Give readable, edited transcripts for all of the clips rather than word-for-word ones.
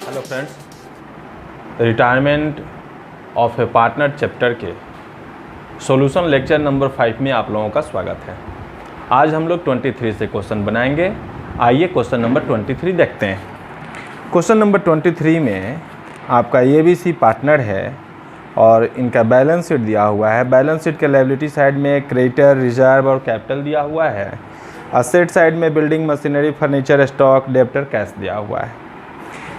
Hello friends, retirement of A partner chapter के solution lecture number 5 में आप लोगों का स्वागत है। आज हम लोग 23 से क्वेश्चन बनाएंगे। आइए क्वेश्चन नंबर 23 देखते हैं। क्वेश्चन नंबर 23 में आपका ABC पार्टनर है और इनका बैलेंस शीट दिया हुआ है। बैलेंस शीट के लायबिलिटी साइड में क्रेडिटर, रिजर्व और कैपिटल दिया हुआ है। असेट साइड में building, machinery, furniture, stock, debtor, cash दिया हुआ है।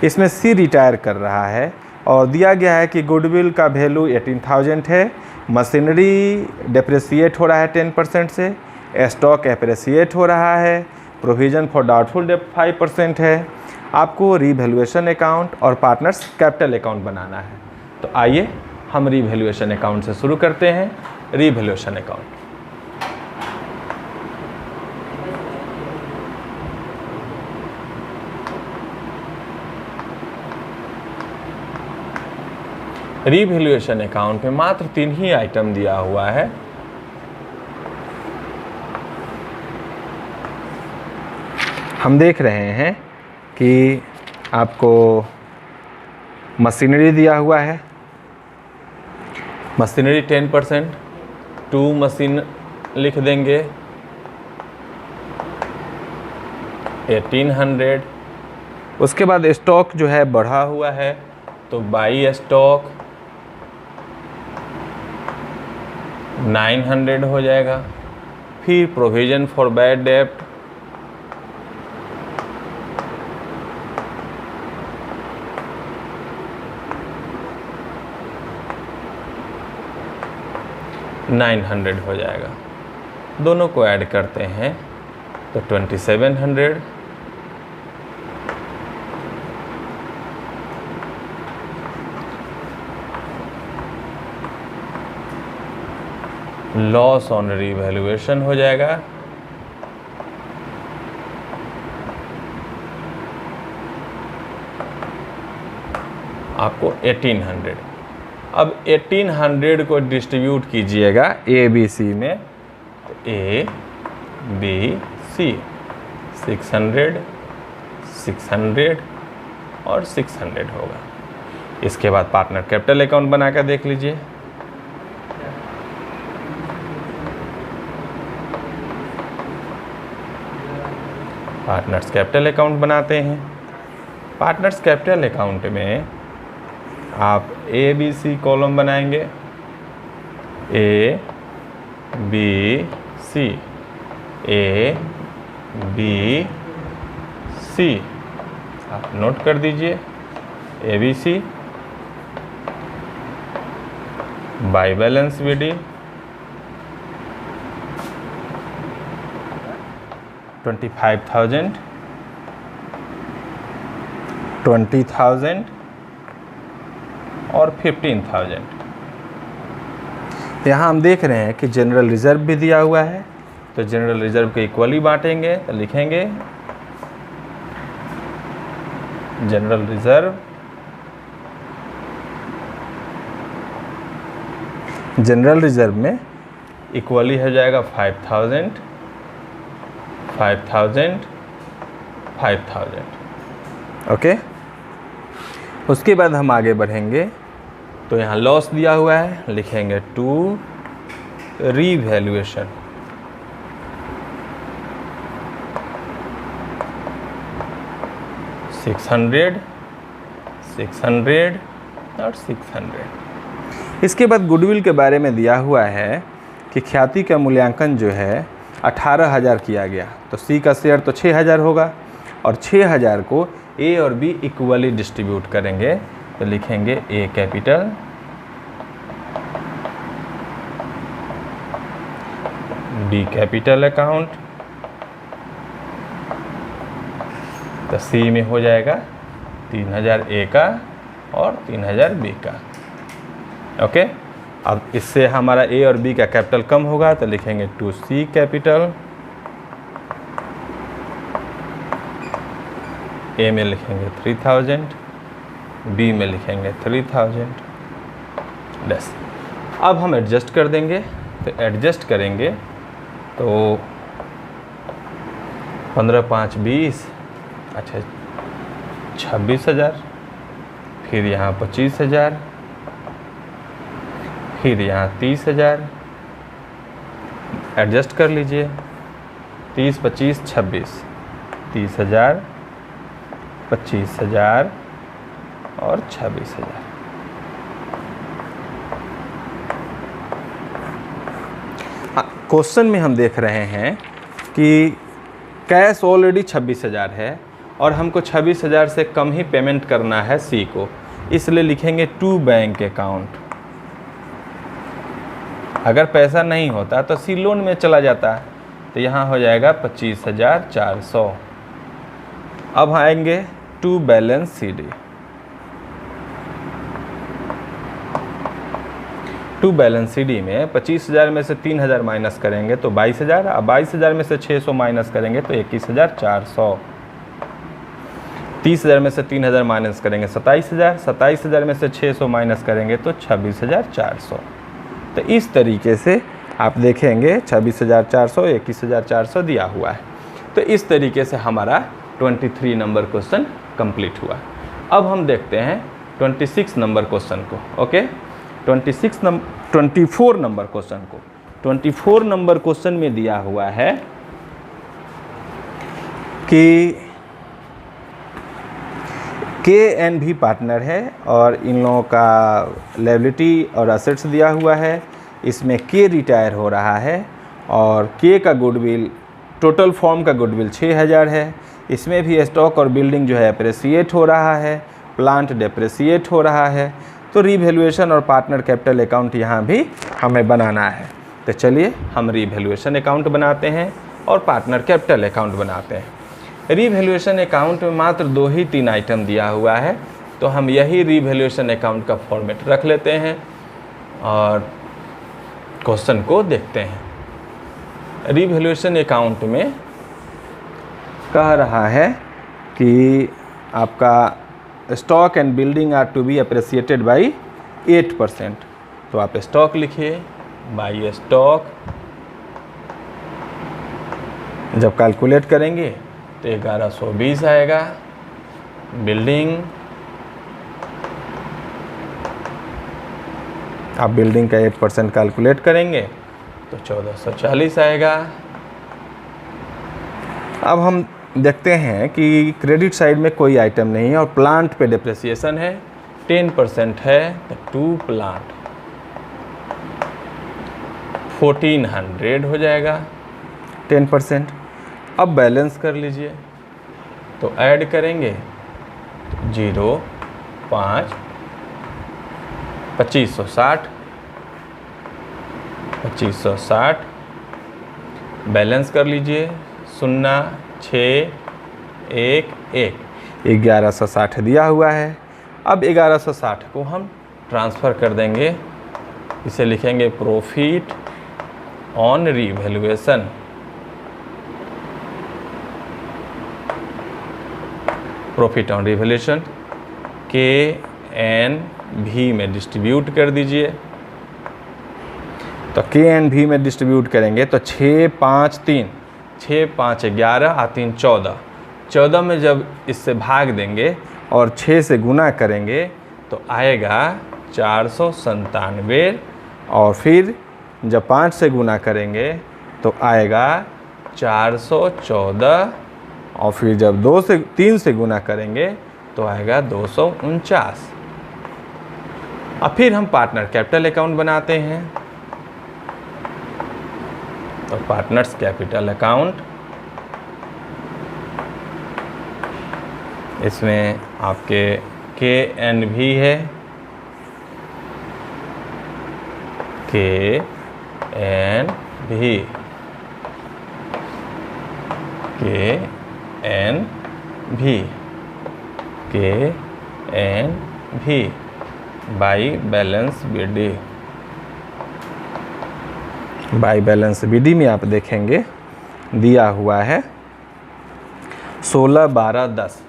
इसमें C रिटायर कर रहा है और दिया गया है कि गुडविल का वैल्यू 18,000 है, मशीनरी डेप्रिसिएट हो रहा है 10% से, स्टॉक एप्रिसिएट हो रहा है, प्रोविज़न फॉर डाउटफुल डेब्ट 5% है। आपको रीवैल्यूएशन अकाउंट और पार्टनर्स कैपिटल अकाउंट बनाना है। तो आइए हम रीवैल्यूएशन अकाउंट से शुरू करते हैं। रीवैल्यूएशन अकाउंट, रीवैल्यूएशन अकाउंट में मात्र 3 ही आइटम दिया हुआ है। हम देख रहे हैं कि आपको मशीनरी दिया हुआ है, मशीनरी 10%, 2 मशीन लिख देंगे 1800। उसके बाद स्टॉक जो है बढ़ा हुआ है तो बाई स्टॉक 900 हो जाएगा। फिर प्रोविज़न फॉर बैड डेब्ट $900 हो जाएगा। दोनों को ऐड करते हैं तो 2700। लॉस ऑन रीवैल्यूएशन हो जाएगा आपको 1800। अब 1800 को डिस्ट्रीब्यूट कीजिएगा ABC में, A B C 600 600 और 600 होगा। इसके बाद पार्टनर कैपिटल अकाउंट बना कर देख लीजिए। पार्टनर्स कैपिटल अकाउंट बनाते हैं। पार्टनर्स कैपिटल अकाउंट में आप ABC कॉलम बनाएंगे, A B C A B C, आप नोट कर दीजिए। ABC बाय बैलेंस BD 25,000, 20,000 और 15,000। यहाँ हम देख रहे हैं कि जनरल रिजर्व भी दिया हुआ है, तो जनरल रिजर्व को इक्वली बांटेंगे तो लिखेंगे जनरल रिजर्व, जनरल रिजर्व में इक्वली हो जाएगा 5,000 5,000 5,000। ओके, उसके बाद हम आगे बढ़ेंगे तो यहाँ लॉस दिया हुआ है, लिखेंगे टू रीवैल्यूएशन। $600 600 और 600। इसके बाद गुडविल के बारे में दिया हुआ है कि ख्याति का मूल्यांकन जो है 18,000 किया गया, तो C का शेयर तो 6,000 होगा और 6,000 को A और B इक्वली डिस्ट्रीब्यूट करेंगे तो लिखेंगे A capital B capital account, तो C में हो जाएगा 3,000 A का और 3,000 B का। ओके, अब इससे हमारा A और B का कैपिटल कम होगा तो लिखेंगे 2C कैपिटल, A में लिखेंगे 3,000, B में लिखेंगे 3,000। बस अब हम एडजस्ट कर देंगे, तो एडजस्ट करेंगे तो 15 5 20, अच्छा 26,000 फिर यहाँ 25,000, फिर यहाँ 30,000, एडजस्ट कर लीजिए, 30, 25, 26, 30,000, 25,000 और 26,000। क्वेश्चन में हम देख रहे हैं कि कैश ऑलरेडी 26,000 है और हमको 26,000 से कम ही पेमेंट करना है सी को, इसलिए लिखेंगे टू बैंक अकाउंट। अगर पैसा नहीं होता तो सी लोन में चला जाता, तो यहाँ हो जाएगा 25,400। अब आएंगे to balance C D. To balance C D में 25,000 में से 3,000 माइनस करेंगे तो 22,000, अब 22,000 में से 600 माइनस करेंगे तो 21,400। 30,000 में से 3,000 माइनस करेंगे 27,000, 27,000 में से 600 माइनस करेंगे तो 26,400। तो इस तरीके से आप देखेंगे 26,400, 21,400 दिया हुआ है। तो इस तरीके से हमारा 23 नंबर क्वेश्चन कंप्लीट हुआ। अब हम देखते हैं 26 नंबर क्वेश्चन को। ओके, 24 नंबर क्वेश्चन को। 24 नंबर क्वेश्चन में दिया हुआ है कि KNV पार्टनर है और इन लोगों का लायबिलिटी और असेट्स दिया हुआ है। इसमें K रिटायर हो रहा है और K का गुडविल, टोटल फॉर्म का गुडविल 6,000 है। इसमें भी स्टॉक और बिल्डिंग जो है अप्रेसिएट हो रहा है, प्लांट डेप्रेसिएट हो रहा है। तो रीवैल्यूएशन और पार्टनर कैपिटल अकाउंट यहाँ भी हमें बनाना है। तो चलिए हम रीवैल्यूएशन अकाउंट बनाते हैं और पार्टनर कैपिटल अकाउंट बनाते हैं। रीवैल्यूएशन अकाउंट में मात्र 2 ही 3 आइटम दिया हुआ है, तो हम यही रीवैल्यूएशन अकाउंट का फॉर्मेट रख लेते हैं और क्वेश्चन को देखते हैं। रीवैल्यूएशन अकाउंट में कह रहा है कि आपका stock and building are to be appreciated by 8%। तो आप स्टॉक लिखिए, बाई स्टॉक। जब कैलकुलेट करेंगे तो 1120 आएगा। बिल्डिंग, आप बिल्डिंग का 8% कैलकुलेट करेंगे तो 1440 आएगा। अब हम देखते हैं कि क्रेडिट साइड में कोई आइटम नहीं है और प्लांट पे डिप्रिसिएशन है, 10% है, तो टू प्लांट 1400 हो जाएगा 10%। अब बैलेंस कर लीजिए, तो ऐड करेंगे 0, 5, 2560, 2560 बैलेंस कर लीजिए, 0, 6, 1, 1, 1160 दिया हुआ है। अब 1160 को हम ट्रांसफ़र कर देंगे, इसे लिखेंगे profit on revaluation. Profit on revaluation KNV में डिस्ट्रीब्यूट कर दीजिए। तो KNV में डिस्ट्रीब्यूट करेंगे तो 6, 5, 3, 6, 5, 11 और 3, 14। 14 में जब इससे भाग देंगे और 6 से गुना करेंगे तो आएगा 497, और फिर जब 5 से गुना करेंगे तो आएगा 414, और फिर जब 3 से गुना करेंगे तो आएगा 249। अब फिर हम पार्टनर कैपिटल अकाउंट बनाते हैं। तो पार्टनर्स कैपिटल अकाउंट, इसमें आपके KNV है, KNV, by balance BD। By balance BD में आप देखेंगे दिया हुआ है 16, 12, 10,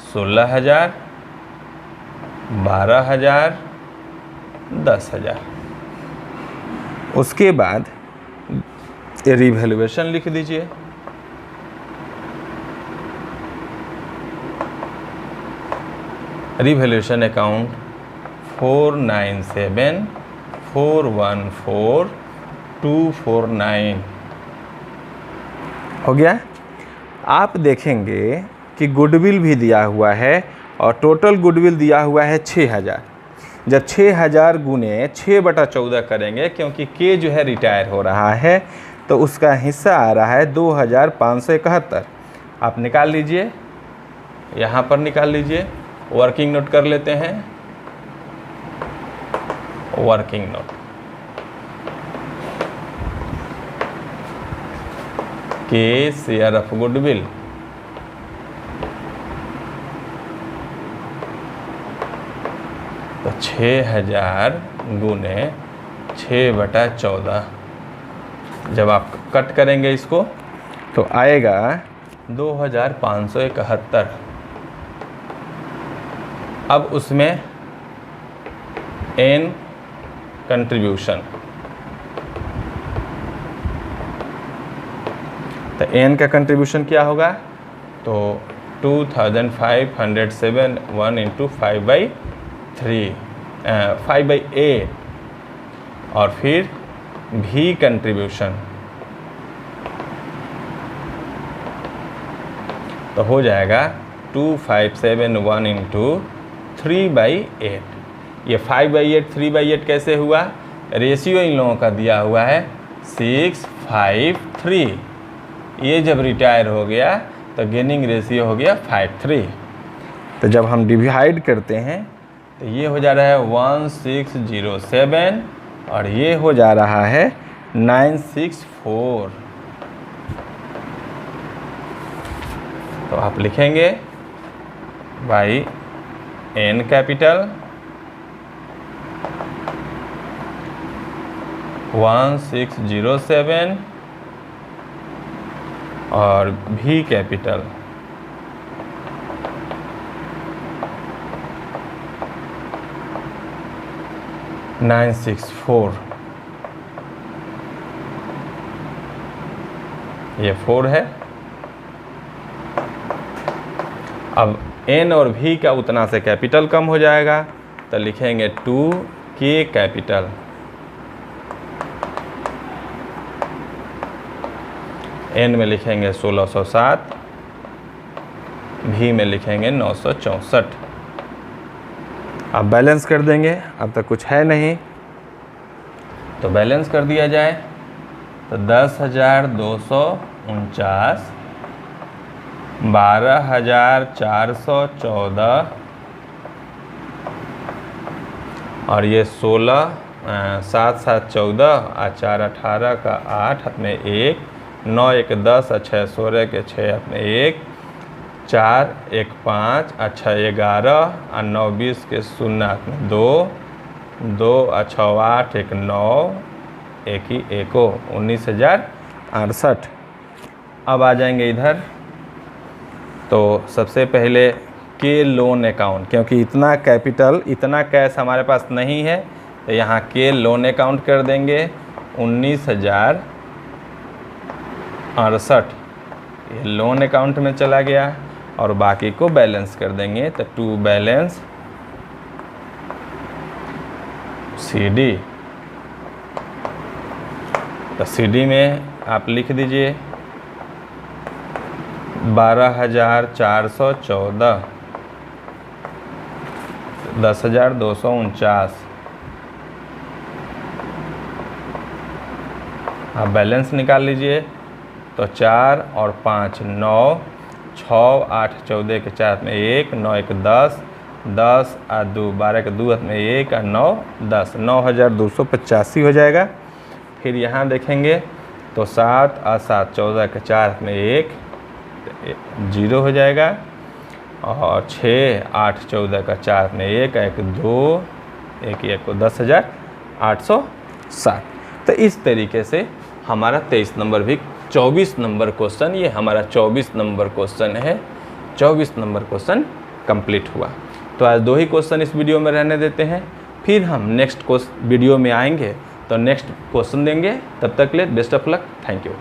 16,000, 12,000, 10,000। उसके बाद रीवैल्यूएशन लिख दीजिए। रिवैल्यूएशन अकाउंट 497414249 हो गया। आप देखेंगे कि गुडविल भी दिया हुआ है और टोटल गुडविल दिया हुआ है 6000। जब 6000 गुने 6/14 करेंगे, क्योंकि के जो है रिटायर हो रहा है, तो उसका हिस्सा आ रहा है 2571। आप निकाल लीजिए, यहाँ पर निकाल लीजिए। वर्किंग नोट कर लेते हैं। वर्किंग नोट के शेयर ऑफ गुडविल तो 6000 गुने 6/14। जब आप कट करेंगे इसको तो आएगा 2571। अब उसमें एन कंट्रीब्यूशन, तो एन का कंट्रीब्यूशन क्या होगा? तो 2507 1 × 5/8 और फिर भी कंट्रीब्यूशन तो हो जाएगा 2571 × 3/8। ये 5/8 3/8 कैसे हुआ? रेशियो इन लोगों का दिया हुआ है 6:5:3। ये जब रिटायर हो गया तो गेनिंग रेशियो हो गया 5:3। तो जब हम डिवाइड करते हैं तो ये हो जा रहा है 1607 और ये हो जा रहा है 964। तो आप लिखेंगे बाई एन कैपिटल 1607 और भी कैपिटल 964। ये 4 है। अब एन और भी का उतना से कैपिटल कम हो जाएगा, तो लिखेंगे 2K कैपिटल। एन में लिखेंगे 1607, भी में लिखेंगे 964। अब बैलेंस कर देंगे। अब तक कुछ है नहीं तो बैलेंस कर दिया जाए तो 10,249, 12,414 और ये 16 7 7 14 और 4 18 का 8 अपने 1, 9 1 10 और 6 16 के 6 अपने 1, 4 1 5 और 6 11 और 9 20 के 0 अपने 2, 2 और 6 8 1 9 1 ही 1 19,068। अब आ जाएंगे इधर। तो सबसे पहले के लोन अकाउंट, क्योंकि इतना कैपिटल इतना कैश हमारे पास नहीं है, तो यहाँ के लोन अकाउंट कर देंगे 19,068। ये लोन अकाउंट में चला गया और बाकी को बैलेंस कर देंगे। तो टू बैलेंस CD। तो CD में आप लिख दीजिए 12,414, 10,249। आप बैलेंस निकाल लीजिए तो 4 और 5 9, 6 8 14 के 4 में 1, 9 1 10, 10 और 2 12 के 2 में 1 और 9 10, 9,285 हो जाएगा। फिर यहाँ देखेंगे तो 7 और 7 14 के 4 में 1 0 हो जाएगा और 6 8 14 का 4 में 1 1 2 1 1 को 10,860। तो इस तरीके से हमारा 23 नंबर भी 24 नंबर क्वेश्चन, ये हमारा 24 नंबर क्वेश्चन है। 24 नंबर क्वेश्चन कंप्लीट हुआ। तो आज 2 ही क्वेश्चन इस वीडियो में रहने देते हैं, फिर हम नेक्स्ट वीडियो में आएंगे तो नेक्स्ट क्वेश्चन देंगे। तब तक के लिए best of luck, thank you.